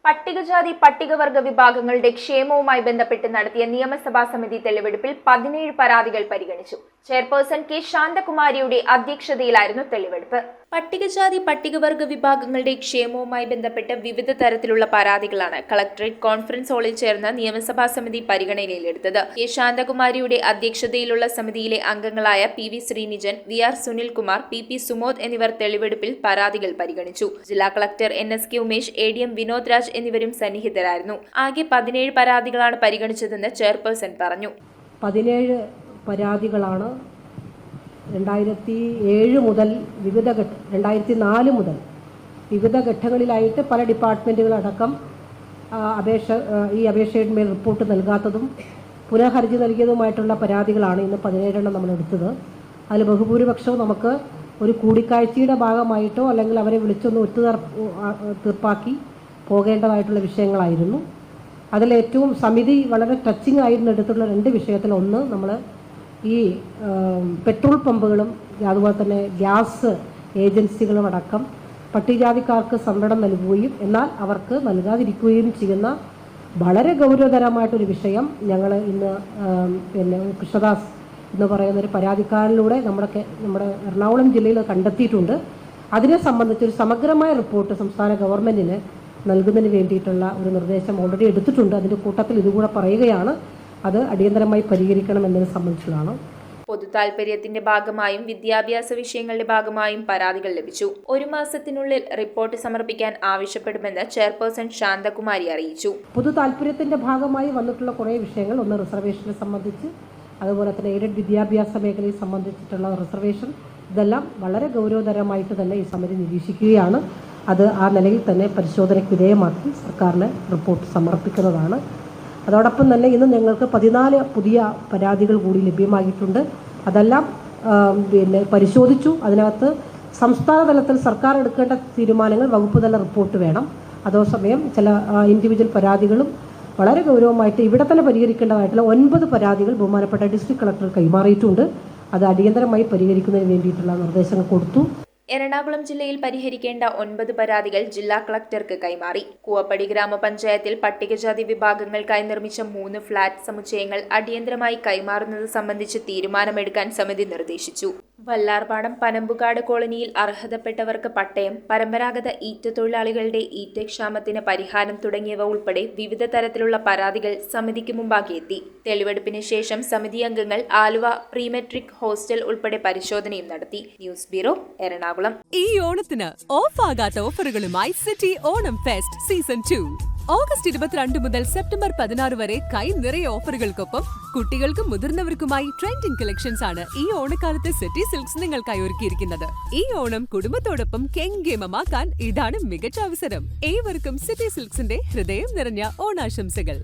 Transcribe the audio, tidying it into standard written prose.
പട്ടികജാതി പട്ടികവർഗ വിഭാഗങ്ങളുടെ ക്ഷേമവുമായി ബന്ധപ്പെട്ട് നടത്തിയ നിയമസഭാ സമിതി തെളിവെടുപ്പിൽ 17 പരാതികൾ പരിഗണിച്ചു. ചെയർപേഴ്സൺ കെ ശാന്തകുമാരിയുടെ അധ്യക്ഷതയിലായിരുന്നു തെളിവെടുപ്പ്. പട്ടികജാതി പട്ടികവർഗ വിഭാഗങ്ങളുടെ ക്ഷേമവുമായി ബന്ധപ്പെട്ട് വിവിധ തരത്തിലുള്ള പരാതികളാണ് കളക്ടറേറ്റ് കോൺഫറൻസ് ഹാളിൽ ചേർന്ന നിയമസഭാ സമിതി പരിഗണനയിലെടുത്തത്. കെ ശാന്തകുമാരിയുടെ അധ്യക്ഷതയിലുള്ള സമിതിയിലെ അംഗങ്ങളായ P V Sreenijan, V R Sunilkumar, P P Sumod എന്നിവർ തെളിവെടുപ്പിൽ പരാതികൾ പരിഗണിച്ചു. ജില്ലാ collector NSK Umesh, ADM Vinod Raj എന്നിവരും സന്നിഹിതരായിരുന്നു. ആകെ 17 പരാതികളാണ് പരിഗണിച്ചതെന്ന് ചെയർപേഴ്സൺ പറഞ്ഞു. 17 പരാതികളാണ് 2007 മുതൽ 2004 മുതൽ വിവിധ ഘട്ടങ്ങളിലായിട്ട് പല ഡിപ്പാർട്ട്മെൻറ്റുകളടക്കം ഈ അപേക്ഷയുടെ മേൽ റിപ്പോർട്ട് നൽകാത്തതും പുനഃഹർജി നൽകിയതുമായിട്ടുള്ള പരാതികളാണ് ഇന്ന് 17 നമ്മൾ എടുത്തത്. അതിൽ ബഹുഭൂരിപക്ഷവും നമുക്ക് ഒരു കൂടിക്കാഴ്ചയുടെ ഭാഗമായിട്ടോ അല്ലെങ്കിൽ അവരെ വിളിച്ചൊന്ന് തീർപ്പാക്കി പോകേണ്ടതായിട്ടുള്ള വിഷയങ്ങളായിരുന്നു. അതിലേറ്റവും സമിതി വളരെ ടച്ചിങ് ആയിരുന്നു എടുത്തുള്ള 2 വിഷയത്തിൽ. ഒന്ന്, നമ്മൾ ഈ പെട്രോൾ പമ്പുകളും അതുപോലെ തന്നെ ഗ്യാസ് ഏജൻസികളും അടക്കം പട്ടികജാതിക്കാർക്ക് സംവരണം നൽകുകയും എന്നാൽ അവർക്ക് നൽകാതിരിക്കുകയും ചെയ്യുന്ന വളരെ ഗൗരവതരമായിട്ടൊരു വിഷയം ഞങ്ങൾ ഇന്ന് കൃഷ്ണദാസ് എന്ന് പറയുന്നൊരു പരാതിക്കാരിലൂടെ നമ്മുടെ എറണാകുളം ജില്ലയിൽ കണ്ടെത്തിയിട്ടുണ്ട്. അതിനെ സംബന്ധിച്ചൊരു സമഗ്രമായ റിപ്പോർട്ട് സംസ്ഥാന ഗവൺമെൻറ്റിന് നൽകുന്നതിന് വേണ്ടിയിട്ടുള്ള ഒരു നിർദ്ദേശം ഓൾറെഡി എടുത്തിട്ടുണ്ട്. അതിൻ്റെ കൂട്ടത്തിൽ ഇതുകൂടെ പറയുകയാണ്. അത് അടിയന്തരമായി പരിഹരിക്കണം എന്നതിനെ സംബന്ധിച്ചുള്ളതാണ്. പൊതു താൽപര്യത്തിന്റെ ഭാഗമായും വിദ്യാഭ്യാസ വിഷയങ്ങളുടെ ഭാഗമായും പരാതികൾ ലഭിച്ചു. 1 മാസത്തിനുള്ളിൽ റിപ്പോർട്ട് സമർപ്പിക്കാൻ ആവശ്യപ്പെടുമെന്ന് ചെയർപേഴ്സൺ ശാന്തകുമാരി അറിയിച്ചു. പൊതു താൽപര്യത്തിന്റെ ഭാഗമായി വന്നിട്ടുള്ള കുറേ വിഷയങ്ങൾ, ഒന്ന് റിസർവേഷനെ സംബന്ധിച്ച്, അതുപോലെ തന്നെ എയ്ഡഡ് വിദ്യാഭ്യാസ മേഖലയെ സംബന്ധിച്ചിട്ടുള്ള റിസർവേഷൻ, ഇതെല്ലാം വളരെ ഗൗരവതരമായിട്ട് തന്നെ ഈ സമിതി നിരീക്ഷിക്കുകയാണ്. അത് ആ നിലയിൽ തന്നെ പരിശോധനയ്ക്ക് വിധേയമാക്കി സർക്കാരിന് റിപ്പോർട്ട് സമർപ്പിക്കുന്നതാണ്. അതോടൊപ്പം തന്നെ ഇന്ന് ഞങ്ങൾക്ക് 14 പുതിയ പരാതികൾ കൂടി ലഭ്യമായിട്ടുണ്ട്. അതെല്ലാം പരിശോധിച്ചു. അതിനകത്ത് സംസ്ഥാന തലത്തിൽ സർക്കാർ എടുക്കേണ്ട തീരുമാനങ്ങൾ വകുപ്പ് തല റിപ്പോർട്ട് വേണം. അതേസമയം ചില ഇൻഡിവിജ്വൽ പരാതികളും വളരെ ഗൗരവമായിട്ട് ഇവിടെ തന്നെ പരിഹരിക്കേണ്ടതായിട്ടുള്ള 9 പരാതികൾ ബഹുമാനപ്പെട്ട ഡിസ്ട്രിക്ട് കളക്ടർ കൈമാറിയിട്ടുണ്ട്. അത് അടിയന്തരമായി പരിഹരിക്കുന്നതിന് വേണ്ടിയിട്ടുള്ള നിർദ്ദേശങ്ങൾ കൊടുത്തു. എറണാകുളം ജില്ലയിൽ പരിഹരിക്കേണ്ട 9 പരാതികൾ ജില്ലാ കളക്ടർക്ക് കൈമാറി. കൂവപ്പടി ഗ്രാമപഞ്ചായത്തിൽ പട്ടികജാതി വിഭാഗങ്ങൾക്കായി നിർമ്മിച്ച 3 ഫ്ളാറ്റ് സമുച്ചയങ്ങൾ അടിയന്തരമായി കൈമാറുന്നത് സംബന്ധിച്ച് തീരുമാനമെടുക്കാൻ സമിതി നിർദ്ദേശിച്ചു. വല്ലാർപാടം പനമ്പുകാട് കോളനിയിൽ അർഹതപ്പെട്ടവർക്ക് പട്ടയം, പരമ്പരാഗത ഈറ്റത്തൊഴിലാളികളുടെ ഈറ്റക്ഷാമത്തിന് പരിഹാരം തുടങ്ങിയവ ഉൾപ്പെടെ വിവിധ തരത്തിലുള്ള പരാതികൾ സമിതിക്ക് മുമ്പാകെ എത്തി. തെളിവെടുപ്പിന് ശേഷം സമിതി അംഗങ്ങൾ ആലുവ പ്രീമെട്രിക് ഹോസ്റ്റൽ ഉൾപ്പെടെ പരിശോധനയും നടത്തി. News bureau, Ernakulam. ഈ ഓണത്തിന് ഓഫ് ആകാത്ത ഓഫറുകളുമായി city Onam fest season 2. August 22 മുതൽ സെപ്റ്റംബർ 16 വരെ കൈ നിറയെ ഓഫറുകൾക്കൊപ്പം കുട്ടികൾക്കും മുതിർന്നവർക്കുമായി ട്രെൻഡിംഗ് കളക്ഷൻസ് ആണ് ഈ ഓണക്കാലത്ത് സിറ്റി സിൽക്സ് നിങ്ങൾക്കായി ഒരുക്കിയിരിക്കുന്നത്. ഈ ഓണം കുടുംബത്തോടൊപ്പം കെങ്കേമമാക്കാൻ ഇതാണ് മികച്ച അവസരം. ഏവർക്കും സിറ്റി സിൽക്സിന്റെ ഹൃദയം നിറഞ്ഞ ഓണാശംസകൾ.